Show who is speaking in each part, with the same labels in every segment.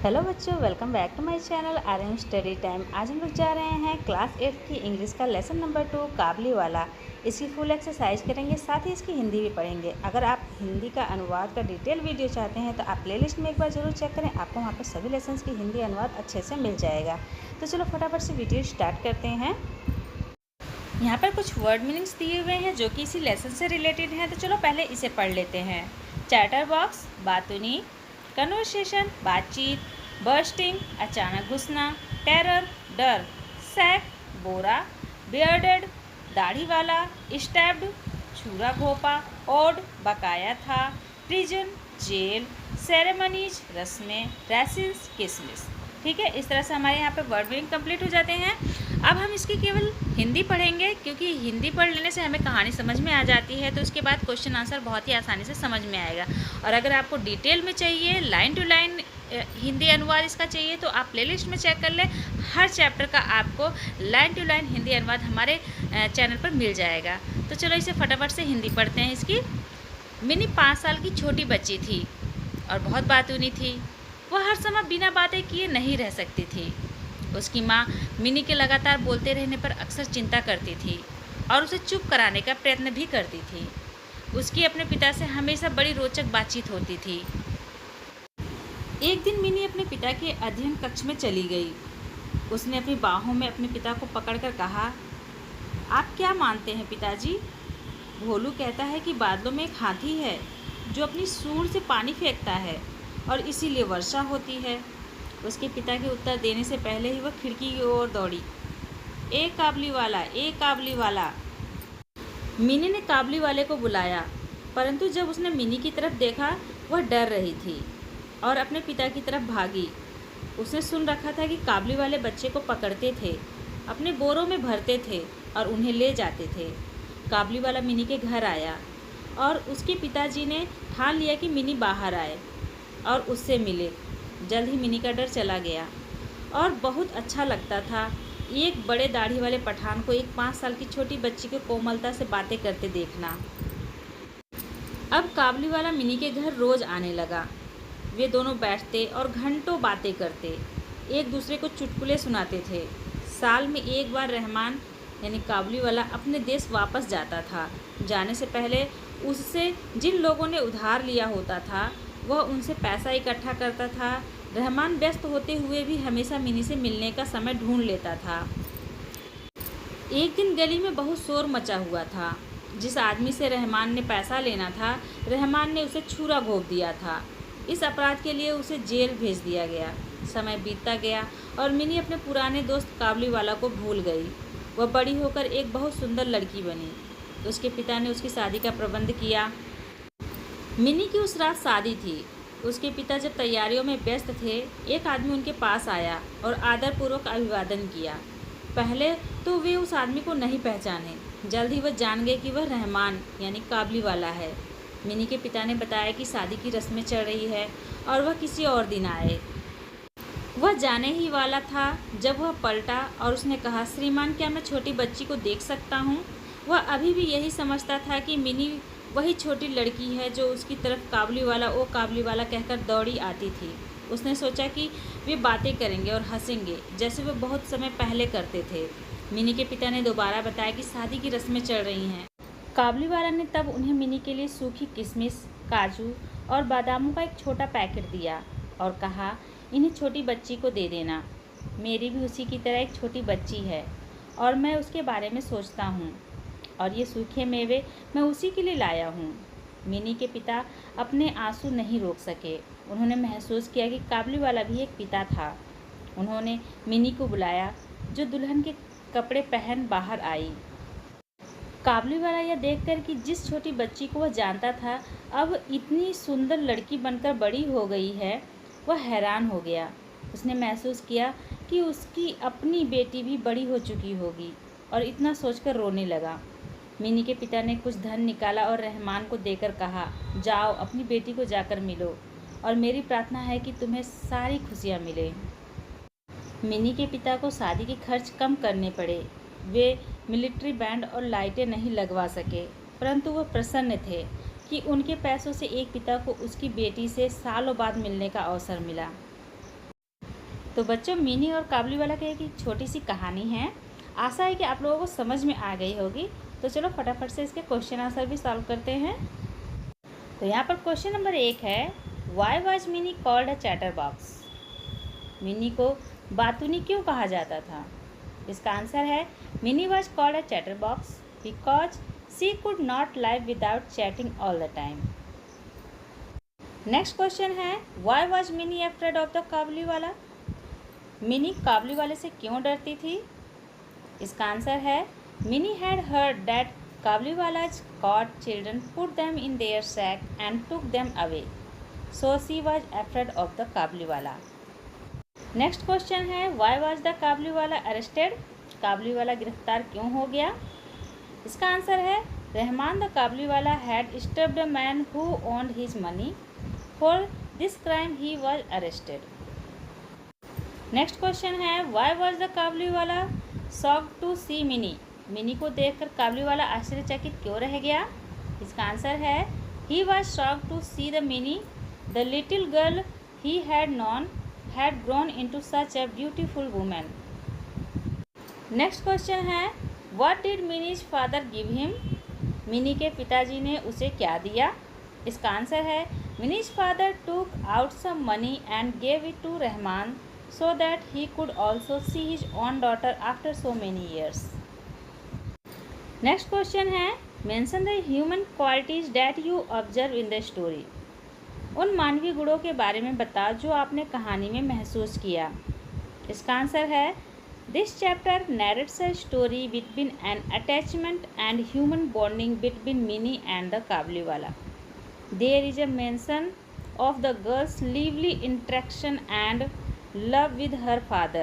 Speaker 1: Hello बच्चों, welcome back to my channel Aryan study time. आज हम लोग जा रहे हैं क्लास 8 की इंग्लिश का लेसन नंबर 2 काबली वाला। इसकी फुल एक्सरसाइज करेंगे, साथ ही इसकी हिंदी भी पढ़ेंगे। अगर आप हिंदी का अनुवाद का डिटेल वीडियो चाहते हैं तो आप प्लेलिस्ट में एक बार ज़रूर चेक करें, आपको वहाँ पर सभी लेसन्स की हिंदी अनुवाद अच्छे से मिल जाएगा। तो चलो फटाफट से वीडियो स्टार्ट करते हैं। यहाँ पर कुछ वर्ड मीनिंग्स दिए हुए हैं जो कि इसी लेसन से रिलेटेड हैं, तो चलो पहले इसे पढ़ लेते हैं। चैटर बॉक्स बातूनी, कन्वर्सेशन बातचीत, बर्स्टिंग अचानक घुसना, टेरर डर, सैक बोरा, बियर्डेड दाढ़ी वाला, स्टैब्ड छुरा घोंपा, ओड बकाया था, प्रिजन जेल, सेरेमनीज रस्में, रैसिल्स किसमिस। ठीक है, इस तरह से हमारे यहाँ पे वर्ड मीनिंग कंप्लीट हो जाते हैं। अब हम इसकी केवल हिंदी पढ़ेंगे, क्योंकि हिंदी पढ़ लेने से हमें कहानी समझ में आ जाती है, तो उसके बाद क्वेश्चन आंसर बहुत ही आसानी से समझ में आएगा। और अगर आपको डिटेल में चाहिए, लाइन टू लाइन हिंदी अनुवाद इसका चाहिए, तो आप प्लेलिस्ट में चेक कर लें। हर चैप्टर का आपको लाइन टू लाइन हिंदी अनुवाद हमारे चैनल पर मिल जाएगा। तो चलो इसे फटाफट से हिंदी पढ़ते हैं। इसकी मिनी 5 साल की छोटी बच्ची थी और बहुत बातूनी थी। वह हर समय बिना बातें किए नहीं रह सकती थी। उसकी माँ मिनी के लगातार बोलते रहने पर अक्सर चिंता करती थी और उसे चुप कराने का प्रयत्न भी करती थी। उसकी अपने पिता से हमेशा बड़ी रोचक बातचीत होती थी। एक दिन मिनी अपने पिता के अध्ययन कक्ष में चली गई। उसने अपनी बाहों में अपने पिता को पकड़कर कहा, आप क्या मानते हैं पिताजी? भोलू कहता है कि बादलों में एक हाथी है जो अपनी सूंड से पानी फेंकता है और इसीलिए वर्षा होती है। उसके पिता के उत्तर देने से पहले ही वह खिड़की की ओर दौड़ी। ए काबली वाला, ए काबली वाला। मिनी ने काबली वाले को बुलाया, परंतु जब उसने मिनी की तरफ देखा वह डर रही थी और अपने पिता की तरफ भागी। उसने सुन रखा था कि काबली वाले बच्चे को पकड़ते थे, अपने बोरों में भरते थे और उन्हें ले जाते थे। काबली वाला मिनी के घर आया और उसके पिताजी ने ठान लिया कि मिनी बाहर आए और उससे मिले। जल्द ही मिनी का डर चला गया और बहुत अच्छा लगता था एक बड़े दाढ़ी वाले पठान को एक 5 साल की छोटी बच्ची को कोमलता से बातें करते देखना। अब काबली वाला मिनी के घर रोज़ आने लगा। वे दोनों बैठते और घंटों बातें करते, एक दूसरे को चुटकुले सुनाते थे। साल में एक बार रहमान यानी काबली वाला अपने देश वापस जाता था। जाने से पहले उससे जिन लोगों ने उधार लिया होता था वह उनसे पैसा इकट्ठा करता था। रहमान व्यस्त होते हुए भी हमेशा मिनी से मिलने का समय ढूंढ लेता था। एक दिन गली में बहुत शोर मचा हुआ था। जिस आदमी से रहमान ने पैसा लेना था, रहमान ने उसे छुरा घोंप दिया था। इस अपराध के लिए उसे जेल भेज दिया गया। समय बीतता गया और मिनी अपने पुराने दोस्त काबली वाला को भूल गई। वह बड़ी होकर एक बहुत सुंदर लड़की बनी। उसके पिता ने उसकी शादी का प्रबंध किया। मिनी की उस रात शादी थी। उसके पिता जब तैयारियों में व्यस्त थे, एक आदमी उनके पास आया और आदरपूर्वक अभिवादन किया। पहले तो वे उस आदमी को नहीं पहचाने, जल्द ही वह जान गए कि वह रहमान यानी काबली वाला है। मिनी के पिता ने बताया कि शादी की रस्में चल रही है और वह किसी और दिन आए। वह जाने ही वाला था जब वह पलटा और उसने कहा, श्रीमान क्या मैं छोटी बच्ची को देख सकता हूँ? वह अभी भी यही समझता था कि मिनी वही छोटी लड़की है जो उसकी तरफ काबली वाला ओ काबली वाला कहकर दौड़ी आती थी। उसने सोचा कि वे बातें करेंगे और हंसेंगे जैसे वे बहुत समय पहले करते थे। मिनी के पिता ने दोबारा बताया कि शादी की रस्में चल रही हैं। काबली वाला ने तब उन्हें मिनी के लिए सूखी किशमिश, काजू और बादामों का एक छोटा पैकेट दिया और कहा, इन्हें छोटी बच्ची को दे देना। मेरी भी उसी की तरह एक छोटी बच्ची है और मैं उसके बारे में सोचता हूँ, और ये सूखे मेवे मैं उसी के लिए लाया हूँ। मिनी के पिता अपने आंसू नहीं रोक सके। उन्होंने महसूस किया कि काबली वाला भी एक पिता था। उन्होंने मिनी को बुलाया, जो दुल्हन के कपड़े पहन बाहर आई। काबली वाला यह देखकर कि जिस छोटी बच्ची को वह जानता था अब इतनी सुंदर लड़की बनकर बड़ी हो गई है, वह हैरान हो गया। उसने महसूस किया कि उसकी अपनी बेटी भी बड़ी हो चुकी होगी और इतना सोचकर रोने लगा। मिनी के पिता ने कुछ धन निकाला और रहमान को देकर कहा, जाओ अपनी बेटी को जाकर मिलो और मेरी प्रार्थना है कि तुम्हें सारी खुशियाँ मिले। मिनी के पिता को शादी के खर्च कम करने पड़े। वे मिलिट्री बैंड और लाइटें नहीं लगवा सके, परंतु वह प्रसन्न थे कि उनके पैसों से एक पिता को उसकी बेटी से सालों बाद मिलने का अवसर मिला। तो बच्चों, मिनी और काबुलीवाला की एक छोटी सी कहानी है। आशा है कि आप लोगों को समझ में आ गई होगी। तो चलो फटाफट से इसके क्वेश्चन आंसर भी सॉल्व करते हैं। तो यहाँ पर क्वेश्चन नंबर 1 है, why was Mini called a chatter box? Mini को बातूनी क्यों कहा जाता था? इसका आंसर है, Mini was called a chatter box because she could not live without chatting all the time. Next question है, why was Mini afraid of the Kabuliwala? Mini काबुलीवाले से क्यों डरती थी? इसका आंसर है, Mini had heard that Kabuliwalas caught children, put them in their sack and took them away, so she was afraid of the Kabuliwala. Next question है, why was the Kabuliwala arrested? Kabuliwala गिरफ्तार क्यों हो गया? इसका आंसर है, Rahman the Kabuliwala had stabbed a man who owned his money, for this crime he was arrested. Next question है, why was the Kabuliwala shocked to see Mini? Mini को देखकर काबुलीवाला आश्चर्यचकित क्यों रह गया? इसका आंसर है, he was shocked to see the Mini, the little girl he had known had grown into such a beautiful women. Next question है, what did Mini's father give him? Mini के पिताजी ने उसे क्या दिया? इसका आंसर है, Mini's father took out some money and gave it to Rahman so that he could also see his own daughter after so many years. Next question है, mention the human qualities that you observe in the story. उन मानवीय गुणों के बारे में बताओ जो आपने कहानी में महसूस किया। इसका आंसर है, this chapter narrates a story between an attachment and human bonding between Minnie and the Kabuliwala. There is a mention of the girl's lively interaction and love with her father.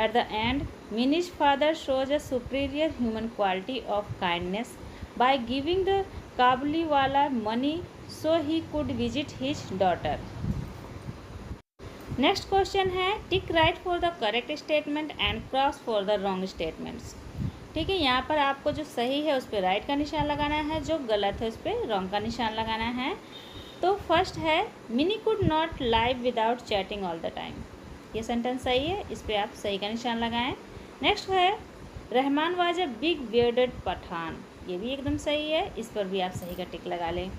Speaker 1: At the end, Minnie's father shows a superior human quality of kindness by giving the Kabuliwala money so he could visit his daughter. Next question है, tick right for the correct statement and cross for the wrong statements. ठीक है, यहाँ पर आपको जो सही है उस पर राइट का निशान लगाना है, जो गलत है उस पर रॉन्ग का निशान लगाना है। तो फर्स्ट है, mini could not live without chatting all the time. ये सेंटेंस सही है, इस पर आप सही का निशान लगाएं। नेक्स्ट है, Rahman was a big bearded Pathan. ये भी एकदम सही है, इस पर भी आप सही का टिक लगा लें।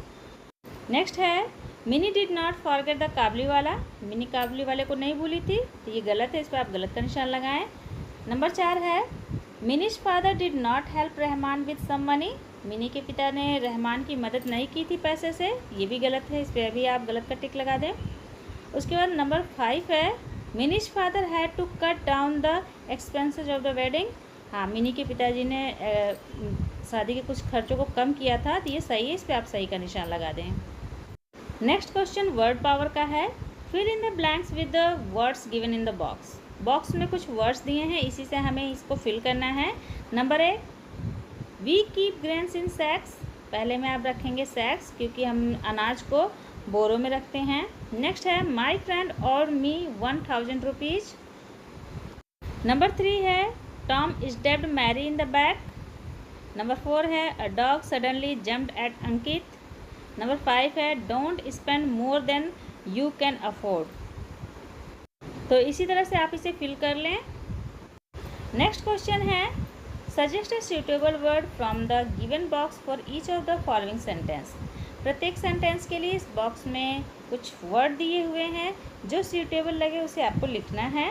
Speaker 1: नेक्स्ट है, Mini did not forget the Kabuliwala. Mini काबुलीवाले को नहीं भूली थी, तो ये गलत है, इस पर आप गलत का निशान लगाएं। नंबर 4 है, Mini's father did not help Rahman with some money. Mini के पिता ने रहमान की मदद नहीं की थी पैसे से, ये भी गलत है, इस पर भी आप गलत का टिक लगा दें। उसके बाद नंबर 5 है, Mini's father had to cut down the expenses of the wedding. हाँ, मिनी के पिताजी ने शादी के कुछ खर्चों को कम किया था, तो ये सही है, इस पर आप सही का निशान लगा दें। नेक्स्ट क्वेश्चन वर्ड पावर का है, fill in the blanks with the words given in the box. Box में कुछ वर्ड्स दिए हैं, इसी से हमें इसको फिल करना है। Number 1, we keep grains in sacks. पहले में आप रखेंगे सैक्स, क्योंकि हम अनाज को बोरों में रखते हैं। नेक्स्ट है, माई फ्रेंड और मी 1000 रुपीज़। नंबर 3 है, Tom stepped Mary in the back. Number 4 है, a dog suddenly jumped at Ankit. Number 5 है, don't spend more than you can afford. तो इसी तरह से आप इसे फिल कर लें। नेक्स्ट क्वेश्चन है, suggest a suitable word from the given box for each of the following sentence. प्रत्येक सेंटेंस के लिए इस बॉक्स में कुछ वर्ड दिए हुए हैं, जो सूटेबल लगे उसे आपको लिखना है।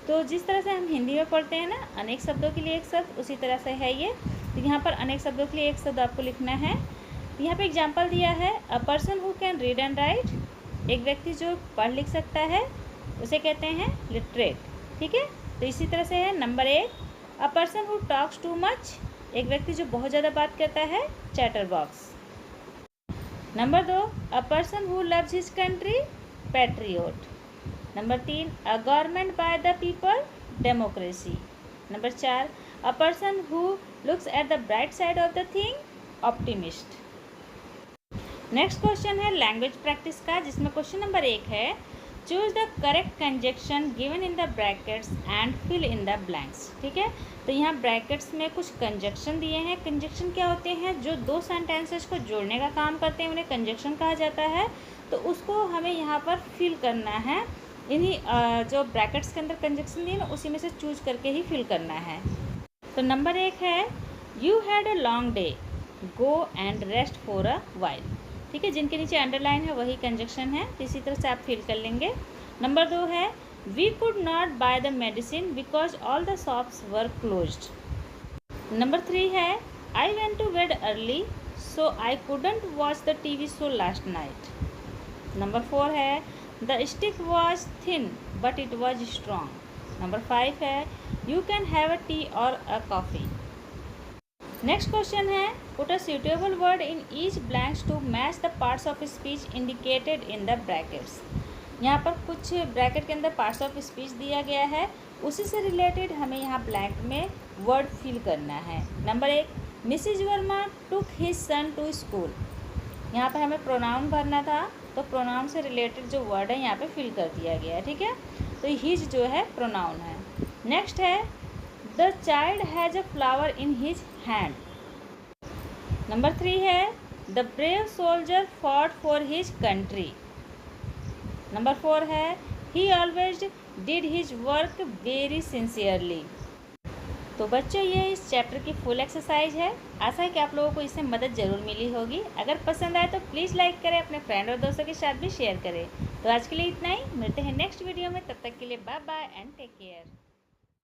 Speaker 1: तो जिस तरह से हम हिंदी में पढ़ते हैं ना, अनेक शब्दों के लिए एक शब्द, उसी तरह से है ये। तो यहाँ पर अनेक शब्दों के लिए एक शब्द आपको लिखना है। यहाँ पे एग्जाम्पल दिया है, a person who can read and right. एक व्यक्ति जो पढ़ लिख सकता है उसे कहते हैं लिटरेट। ठीक है, तो इसी तरह से है। Number 1, a person who talks too much. एक व्यक्ति जो बहुत ज़्यादा बात करता है, chatter box. Number 2, a person who loves his country, patriot. Number 3, a government by the people, democracy. Number 4, a person who looks at the bright side of the thing, optimist. Next question है language practice का, जिसमें question number 1 है, choose the correct conjunction given in the brackets and fill in the blanks. ठीक है, तो यहाँ brackets में कुछ कंजक्शन दिए हैं। कंजक्शन क्या होते हैं? जो दो सेंटेंसेस को जोड़ने का काम करते हैं, उन्हें कंजक्शन कहा जाता है। तो उसको हमें यहाँ पर फिल करना है। इन्हीं जो ब्रैकेट्स के अंदर कंजक्शन दी है ना, उसी में से चूज करके ही फिल करना है। तो नंबर 1 है you had a long day, go and rest for a while. ठीक है, जिनके नीचे अंडरलाइन है वही कंजक्शन है, तो इसी तरह से आप फिल कर लेंगे। नंबर 2 है we could not buy the medicine because all the shops were closed. Number 3 है I went to bed early so I couldn't watch the TV show last night. Number 4 है the stick was thin but it was strong. Number 5 है you can have a tea or a coffee. Next question है put a suitable word in each blanks to match the parts of speech indicated in the brackets. यहाँ पर कुछ bracket के अंदर parts of speech दिया गया है, उसी से रिलेटेड हमें यहाँ ब्लैंक में वर्ड फिल करना है। Number 1 Mrs Verma took his son to school. यहाँ पर हमें प्रोनाउन भरना था, तो प्रोनाउन से रिलेटेड जो वर्ड है यहाँ पे फिल कर दिया गया है। ठीक है, तो हिज जो है प्रोनाउन है। नेक्स्ट है the child has a flower in his hand. Number 3 है the brave soldier fought for his country. Number 4 है ही always did his work very sincerely. तो बच्चों, ये इस चैप्टर की फुल एक्सरसाइज है। आशा है कि आप लोगों को इससे मदद ज़रूर मिली होगी। अगर पसंद आए तो प्लीज़ लाइक करें, अपने फ्रेंड और दोस्तों के साथ भी शेयर करें। तो आज के लिए इतना ही, मिलते हैं नेक्स्ट वीडियो में। तब तक के लिए bye bye and take care.